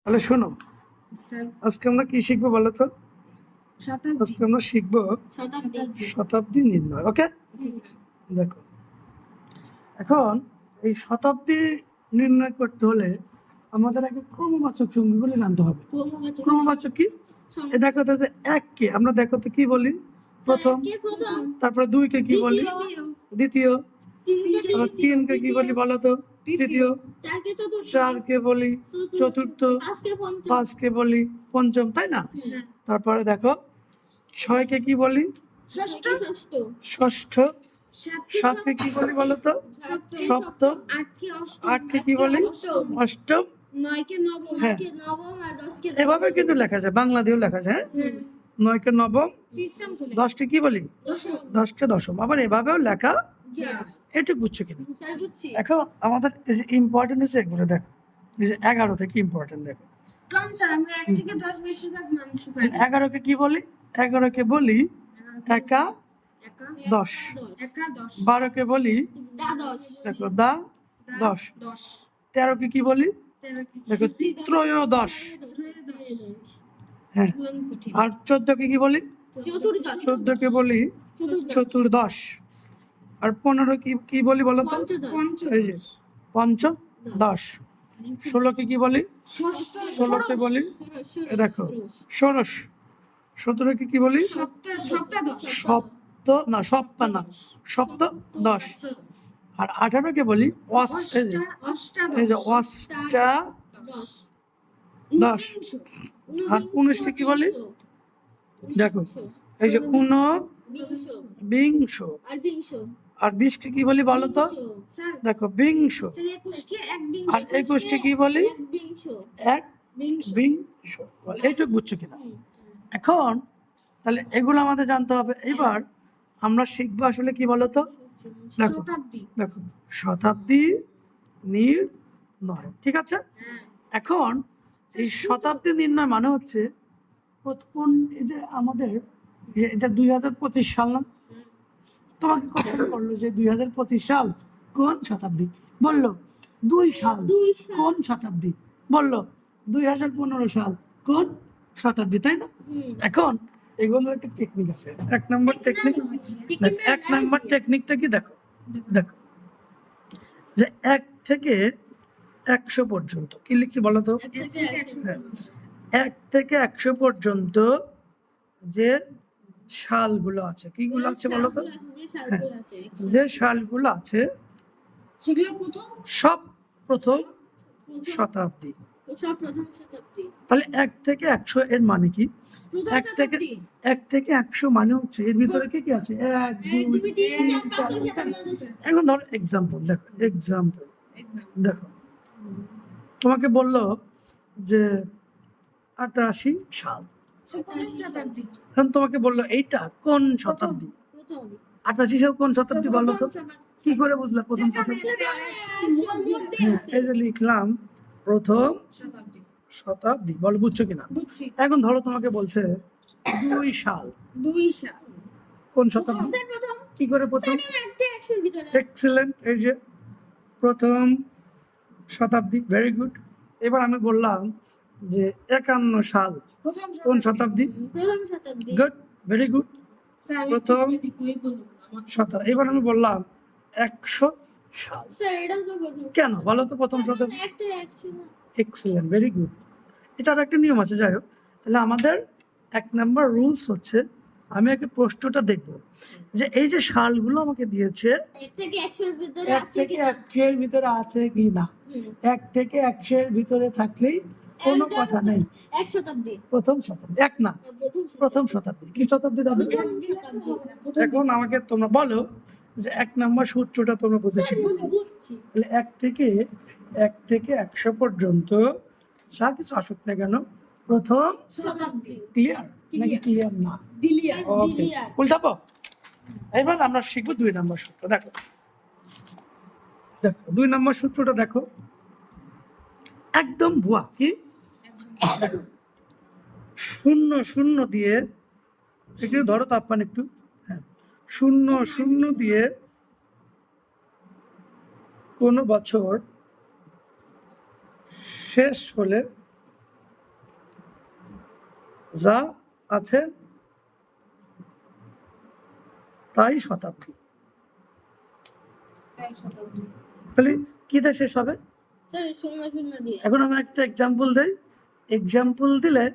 তাহলে শোনো, স্যার আজকে আমরা কি শিখবো বলো তো? শতাব্দী আজকে আমরা শিখবো শতাব্দী নির্ণয়। ওকে, দেখো এখন এই শতাব্দী নির্ণয় করতে হলে আমাদের আগে ক্রমবাচক সংখ্যাগুলো জানতে হবে। ক্রমবাচক কি? এ দেখো তো যে এককে আমরা দেখো তো কি বলি? প্রথম। তারপরে দুইকে কি বলি? দ্বিতীয়। তারপর তিনকে কি বলি বলো তো? তৃতীয়। চারকে বলি চতুর্থ। পাঁচকে বলি পঞ্চম, তাই না? তারপরে দেখো ছয়কে কি বলি? ষষ্ঠ। সাতকে কি বলি বলো তো? সপ্তম। আটকে কি বলি? অষ্টম। হ্যাঁ, এভাবে কিন্তু লেখা যায়, বাংলা দিয়েও লেখা যায়। নয়কে নবম, দশকে কি বলি? দশকে দশম। আবার এভাবেও লেখা, এটুকু বুঝছো কিনা? এখন আমাদের ইম্পর্টেন্ট হচ্ছে এগুলো। দেখো এই যে 11 থেকে ইম্পর্টেন্ট দেখো। কারণ স্যার আমরা 1 থেকে 10 বেশিরভাগ মানুষ পাই। 11কে কি বলি? 11কে বলি একা দশ। 12কে বলি দেখো দা দশ। 13কে কি বলি? দেখো ত্রয়োদশ। হ্যাঁ, আর 14কে কি বলি? 14কে বলি চতুর্দশ। আর 15 কি বলি বলো তো? এই যে পঞ্চদশ। 16কে কি বলি? 16কে বলি দেখো ষোড়শ। 17কে কি বলি? সপ্তদশ। আর 18কে বলি অষ্টাদশ। আর 19কে কি বলি? দেখো এই যে ঊনবিংশ। আর 20কে কি বলি বলো তো? দেখো বিংশ। আর 21কে কি বলি? একবিংশ। এইটুকু বুঝছো কিনা? এখন তাহলে এগুলো আমাদের জানতে হবে। এবার আমরা শিখবো আসলে কি বলতো? দেখো দেখো শতাব্দী নির্ণয়, ঠিক আছে? এখন এই শতাব্দী নির্ণয় মানে হচ্ছে কোন, এই যে আমাদের এটা 2025 সাল না? তোমাকে কোশ্চেন করলো যে 2025 সাল কোন শতাব্দী? বললো 2 সাল। কোন শতাব্দী? বললো 2015 সাল। কোন শতাব্দী, তাই না? এখন এগুলোর একটা টেকনিক আছে। 1 নম্বর টেকনিক, 1 নম্বর টেকনিকটা কি? দেখো দেখো যে 1 থেকে 100 পর্যন্ত কি লিখছি বলো তো? 1 থেকে 100 পর্যন্ত যে সালগুলো আছে, কিগুলো আছে বলো তো? হ্যাঁ, যে সালগুলো আছে সব প্রথম শতাব্দী। তাহলে 1 থেকে 100 এর মানে কি? 1 থেকে 100 মানে হচ্ছে এর ভিতরে কি কি আছে? 1 2 3 4। এখন ধরো এক্সাম্পল, দেখো এক্সাম্পল দেখো, তোমাকে বললো যে 88 সাল। এখন তোমাকে বললো এইটা কোন শতাব্দী? 88 সাল কোন শতাব্দী বলো তো? কি করে বুঝলে প্রথম শতাব্দী? হ্যাঁ, এই যে লিখলাম প্রথম শতাব্দী। বলো বুঝছো কিনা? এখন ধরো তোমাকে বলছে 2 সাল কোন শতাব্দী? কি করে প্রথম? এক্সেলেন্ট, এই যে প্রথম শতাব্দী, ভেরি গুড। এবার আমি বললাম যে 51 সাল কোন শতাব্দী? গুড, ভেরি গুড, প্রথম শতাব্দী। এবার আমি বললাম 100 সাল। কেন বলো তো প্রথম শতাব্দী? Excellent, very good. এটার একটা নিয়ম আছে, যাই হোক। তাহলে আমাদের 1 নাম্বার রুলস হচ্ছে আমি আগে প্রশ্নটা দেখবো যে এই যে সালগুলো আমাকে দিয়েছে 1 থেকে 100 এর ভিতরে আছে কি না। 1 থেকে 100 এর ভিতরে থাকলেই কোনো কথা নেই। প্রথম শতাব্দী। 1 না, প্রথম শতাব্দী। কি শতাব্দী দাদু? এখন আমাকে তোমরা বলো যে 1 নাম্বার সূত্রটা তোমরা বুঝেছো? তাহলে 1 থেকে 100 পর্যন্ত যা কিছু আসুক না কেন প্রথম শতাব্দী। ক্লিয়ার নাকি ক্লিয়ার না? ওকে, উল্টাবো। এবার আমরা শিখবো 2 নম্বর সূত্র। দেখো দেখো 2 নম্বর সূত্রটা দেখো, একদম ভুয়া। কি? শূন্য শূন্য দিয়ে, একটু ধরো তাপমান একটু। হ্যাঁ, শূন্য শূন্য দিয়ে কোন বছর শেষ হলে যা আছে তাই শতাব্দী। তাই শতাব্দী। তাহলে কি দিয়ে শেষ হবে? স্যার শূন্য শূন্য দিয়ে। এখন আমি একটা এক্সাম্পল দেই, এক্সাম্পল দিলে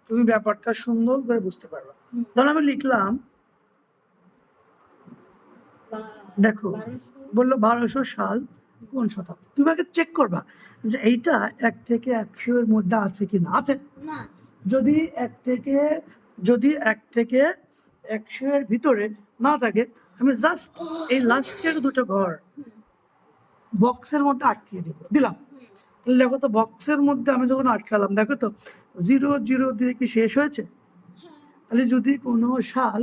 তুমি ব্যাপারটা সুন্দর করে বুঝতে পারবে। ধরো আমি লিখলাম, দেখো বললো 1200 সাল কোন শতাব্দী। তুমি আগে চেক করবা যে এইটা 1 থেকে 100 এর মধ্যে আছে কিনা। আছে? না। যদি 1 থেকে 100 এর ভিতরে না থাকে, আমি জাস্ট এই লাস্টের দুটো ঘর বক্সের মধ্যে আটকিয়ে দিলাম। তাহলে দেখো তো বক্সের মধ্যে আমি যখন আটকালাম, দেখো তো 00 দিয়ে কি শেষ হয়েছে? তাহলে যদি কোনো সাল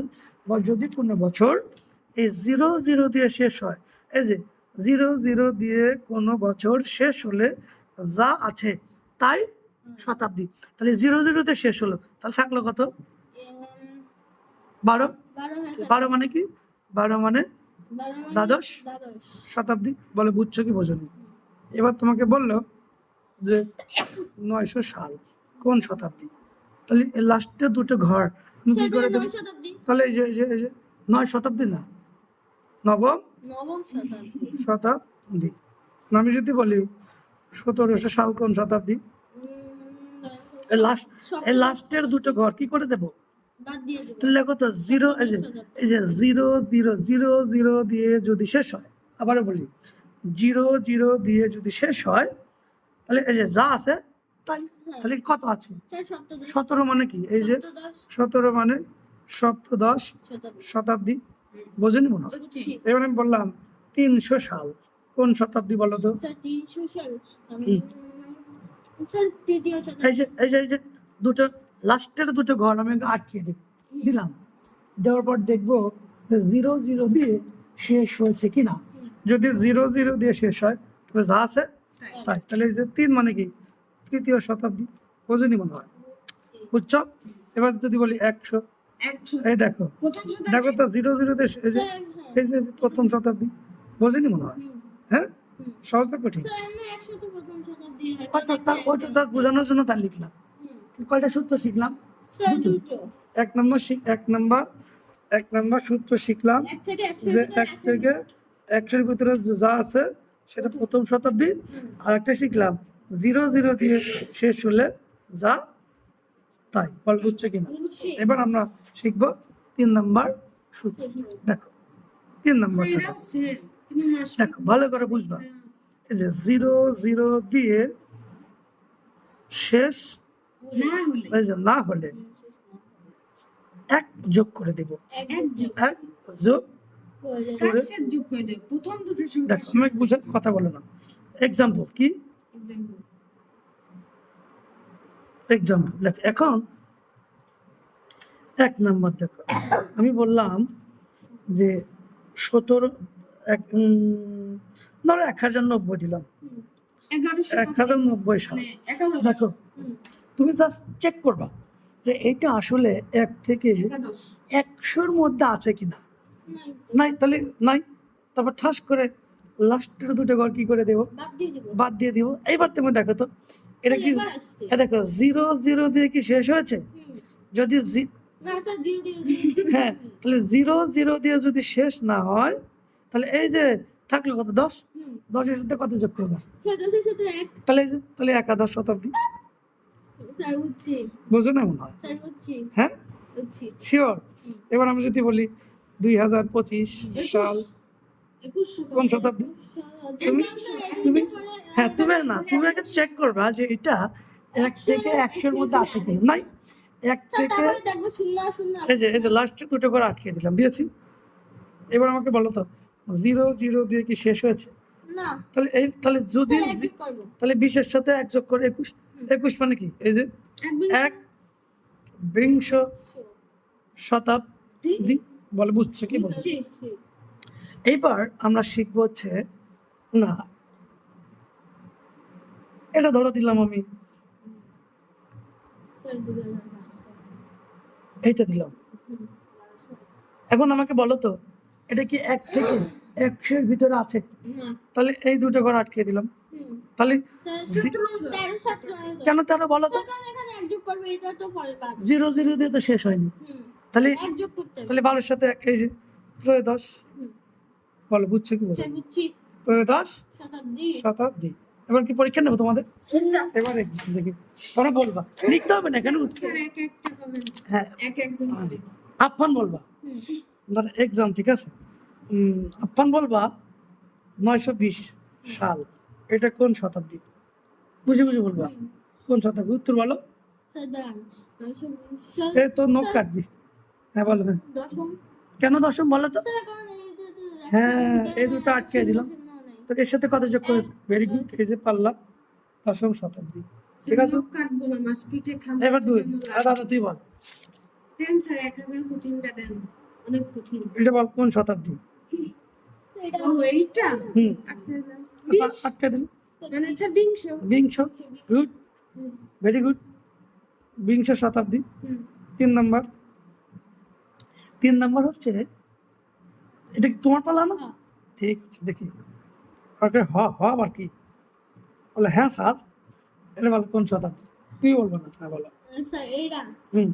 বা যদি কোনো বছর এই 00 দিয়ে শেষ হয়, এই যে 00 দিয়ে কোনো বছর শেষ হলে যা আছে তাই শতাব্দী। তাহলে 00 দিয়ে শেষ হলো, তাহলে থাকলো কত? 12। 12 মানে কি? 12 মানে দ্বাদশ শতাব্দী। বলে বুঝছো কি বোঝনি? এবার তোমাকে বললো যে 900 সাল কোন শতাব্দী। তাহলে এই লাস্টের দুটো ঘর আমি কি করে দেবো? তাহলে এই যে 9 শতাব্দী না, নবম শতাব্দী। আমি যদি বলি 1700 সাল কোন শতাব্দী, এই লাস্টের দুটো ঘর কি করে দেবো? তাহলে দেখো তো 0, এই যে 0 দিয়ে যদি শেষ হয়, আবার বলি 0 দিয়ে যদি শেষ হয়, তাহলে এই যে যা আছে তাই। তাহলে কত আছে? 17 মানে কি? এই যে 17 মানে সপ্তদশ শতাব্দী। বোঝেনি মনে হয়? এবার আমি বললাম 300 সাল কোন শতাব্দী বলো তো? এই যে দুটো লাস্টের দুটো ঘর আমি আটকিয়ে দিলাম। দেওয়ার পর দেখবো যে 00 দিয়ে শেষ হয়েছে কিনা। যদি 00 দিয়ে শেষ হয় তবে যা আছে তাই। তাহলে এই যে 3 মানে কি? তৃতীয় শতাব্দী। বোঝেনি মনে হয়? বুঝছো? এবার যদি বলি 100, এই দেখো তো 00 দিয়ে এই যে প্রথম শতাব্দী। বোঝেনি মনে হয়? হ্যাঁ, সহজ না কঠিন? ওটা বোঝানোর জন্য তার লিখলাম। কয়টা সূত্র শিখলাম? দুটো। এক নম্বর সূত্র শিখলাম যে 1 থেকে 100 এর ভিতরে যা আছে সেটা প্রথম শতাব্দী। আর একটা শিখলাম 00 দিয়ে শেষ হলে যা তাই। বল বুঝছো কিনা? এবার আমরা শিখবো 3 নম্বর সূত্র। দেখো 3 নম্বরটা দেখো ভালো করে বুঝবা। এই যে 00 দিয়ে শেষ না হলে 1 যোগ করে দেব। 1 যোগ করে দেখো, আমি বুঝে কথা বলো না। এক্সাম্পল কি? এক্সাম্পল দেখো, এখন 1 নম্বর দেখো, আমি বললাম যে 17 ধরো 1090 দিলাম, 1090 সাল। দেখো তুমি জাস্ট চেক করবা যে এটা আসলে 1 থেকে 100 মধ্যে আছে কিনা। নাই, তাহলে নাই। তারপর ঠাস করে লাস্টের দুটো ঘর কি করে দেবো? বাদ দিয়ে দিব। এইবার তুমি দেখো তো এটা কি? দেখো 00 দিয়ে কি শেষ হয়েছে? যদি হ্যাঁ, তাহলে 00 দিয়ে যদি শেষ না হয়, তাহলে এই যে থাকলো কত? 10। 10 এর সাথে কত যোগ করবে? তাহলে একাদশ শতাব্দী। বুঝো না মনে হয়? হ্যাঁ, শিওর। এবার আমি যদি বলি 2025 সাল কোন শতাব্দী? তুমি আগে চেক করবা যে এটা 1 থেকে 100 এর মধ্যে আছে কিনা। নাই, 1 থেকে এই যে লাস্টে দুটো করে আটকে দিলাম, দিয়েছি। এবার আমাকে বলো তো 00 দিয়ে কি শেষ হয়েছে? না। তাহলে যদি তাহলে 20 এর সাথে 1 যোগ করে 21। 21 মানে কি? এই যে 1 বিংশ শতাব্দী। বলে বুঝছো কি বলছো? এইবার আমরা শিখবো হচ্ছে, না এটা ধরো দিলাম আমি, এইটা দিলাম। এখন আমাকে বলো তো এটা কি 1 থেকে 100 এর ভিতরে আছে? তাহলে এই দুটো ঘর আটকে দিলাম। তাহলে কেন 13 বলো তো? এক যোগ করবে এটা তো পরে কাজ। 0 0 দিয়ে তো শেষ হয়নি, হুম, তাহলে এক যোগ করতে হবে। তাহলে 12 সাথে এই যে ত্রয়োদশ, হুম, বলো বুঝছো কি বলো? স্যার বুঝছি। ত্রয়োদশ শতাব্দী। শতাব্দী। এবার কি পরীক্ষা নেবো তোমাদের? স্যার এবার এক্সাম দেখি, তোমরা বলবা, লিখতে হবে না কেন? স্যার এক একটা পাবেন, হ্যাঁ, এক একজন করে। আফফান বলবা, হুম, ধর এক্সাম, ঠিক আছে? আফফান বলবা 920 সাল, এটা কোন শতাব্দী? বুঝে বুঝে বলবা হুম। কোন শতাব্দী, উত্তর বলো। স্যার দাঁড়ান, 920 সাল। এ তো নখ স্যার, কাটবি। হ্যাঁ বলো, হ্যাঁ দশম। কেন দশম বলো তো? স্যার কারণ এই দুটো হ্যাঁ, একটার এই ভিতরে দুটো আটকে শূন্য দিলাম। শূন্য নেই। তো এর সাথে কত যোগ করেছে? ভেরি গুড, এই যে পারলা, দশম শতাব্দী, ঠিক আছে? লোক কাটবো না, মাস পিঠে খামসার এবার দুই, জন্য আর দাদা তুই বল, দেন স্যার 1000 কোটিনটা দেন, অনেক কঠিন। এটা বল কোন শতাব্দী? এটা ও এইটা হুম, আটকে দেন। আচ্ছা, আটকে দিন। মানে স্যার বিংশ। বিংশ, গুড, হুম, ভেরি গুড, বিংশ শতাব্দী। হুম। 3 নাম্বার, 3 নাম্বার হচ্ছে, এটা কি তোমার পালা না? হ্যাঁ। ঠিক আছে, দেখি ওকে, আবার কি বলে? হ্যাঁ স্যার, এটা বলো কোন শতাব্দী? তুমি বলবো না, হ্যাঁ বলো। স্যার এইটা হুম,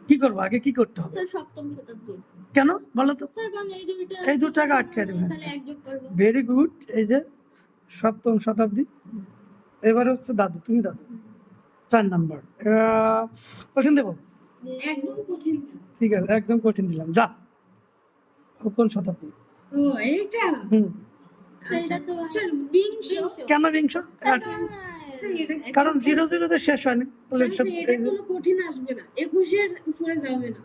কি করবো আগে, কি করতে হবে? স্যার সপ্তম শতাব্দী। কেন বলো তো? স্যার কারণ এই দুইটা এই দুটাকে শূন্য আটকে দেবে, নেই, হ্যাঁ। তাহলে এক যোগ করবো। ভেরি গুড, এই যে সপ্তম শতাব্দী। এবার হচ্ছে দাদু, তুমি দাদু, 4 নাম্বার, কঠিন দেবো? একদম কঠিন দেন। ঠিক আছে, একদম কঠিন দিলাম, যা। ও কোন শতাব্দী? ও এইটা হুম, স্যার এটা তো স্যার বিংশ। কেন বিংশ? স্যার কারণ স্যার এটা কি? কারণ 0 0 তে শেষ হয়নি, তাহলে স্যার এটা কোনো কঠিন আসবে না, 21 এর উপরে যাবে না।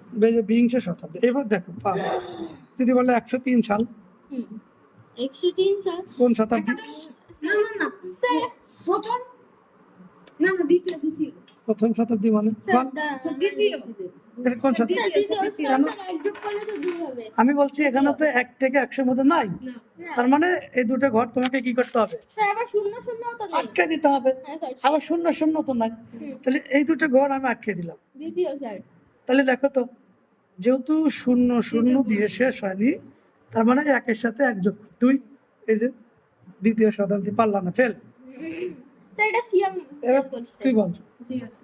বিংশ শতাব্দী। এবার দেখো যদি বলে 103 সাল, 103 সাল। কোন শতাব্দী? একাদশ। না না না স্যার প্রথম, না না দ্বিতীয় দ্বিতীয়। প্রথম শতাব্দী মানে স্যার বল, স্যার দ্বিতীয়। এটা কোন স্যার শতাব্দী? দ্বিতীয়, কেন? স্যার এক যোগ করলে তো 2 হবে। আমি বলছি এখানে তো 1 থেকে 100 মধ্যে নাই, না তার মানে এই দুটো ঘর তোমাকে কি করতে হবে? স্যার আবার শূন্য শূন্য তো নেই। আটকে দিতে হবে। হ্যাঁ স্যার, আবার শূন্য শূন্য তো নাই, হুম। তাহলে এই দুটো ঘর আমি আটকে দিলাম। দ্বিতীয় স্যার। তাহলে দেখো তো, যেহেতু শূন্য শূন্য দিয়ে শেষ হয়নি, তার মানে একের সাথে 1 যোগ 2, এই যে দ্বিতীয় শতাব্দী। পারলাম না, ফেল। স্যার এটা সিয়াম এবার করছে। তুই বল, ঠিক আছে।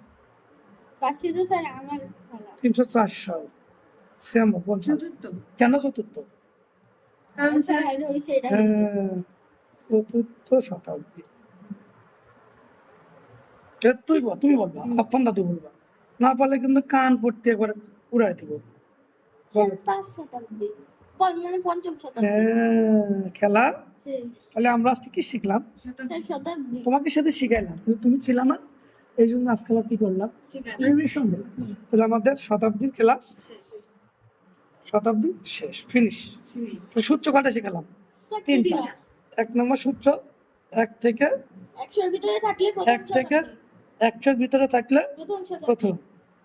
পাশে তো স্যার আমার বলা। 304 সাল, শ্যাম বল, কোন সাল? চতুর্থ। কেন চতুর্থ? কারণ স্যার স্যার এটা হইছে, এটা হইছে। হ্যাঁ, চতুর্থ শতাব্দী। এবার তুমি বলবা, আফফান দাদু বলবা, না পারলে কিন্তু কান পড়তে একবার উড়াই দিব। স্যার 5 শতাব্দী। মানে পঞ্চম শতাব্দী। হ্যাঁ, খেলা। শেষ। তাহলে আমরা আজকে কি শিখলাম? শতাব্দী স্যার শতাব্দী। তোমাকে সাথে শিখাইলাম, কিন্তু তুমি ছিল না, এই জন্য আজকে আবার কি করলাম? শিকার রিভিশন দিলাম। তাহলে আমাদের শতাব্দীর ক্লাস, শেষ। শতাব্দী শেষ, ফিনিশ। শেষ। তো সূত্র কটা শিখালাম? স্যার 3টা। তিনটা। 1 নম্বর সূত্র, 1 থেকে 100 এর ভিতরে থাকলে প্রথম 1 থেকে শতাব্দী। 100 ভিতরে থাকলে প্রথম শতাব্দী। প্রথম।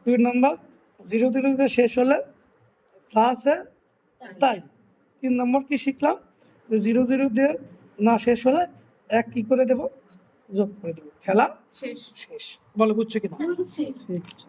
2 নম্বর 0 0 দিয়ে শেষ হলে যা আছে তাই। 3 নম্বর কি শিখলাম? যে 0 0 দিয়ে না শেষ হলে 1 কি করে দেব? যোগ করে দেব। খেলা শেষ। শেষ। বলো বুঝছো কিনা? বুঝছি। ঠিক আছে।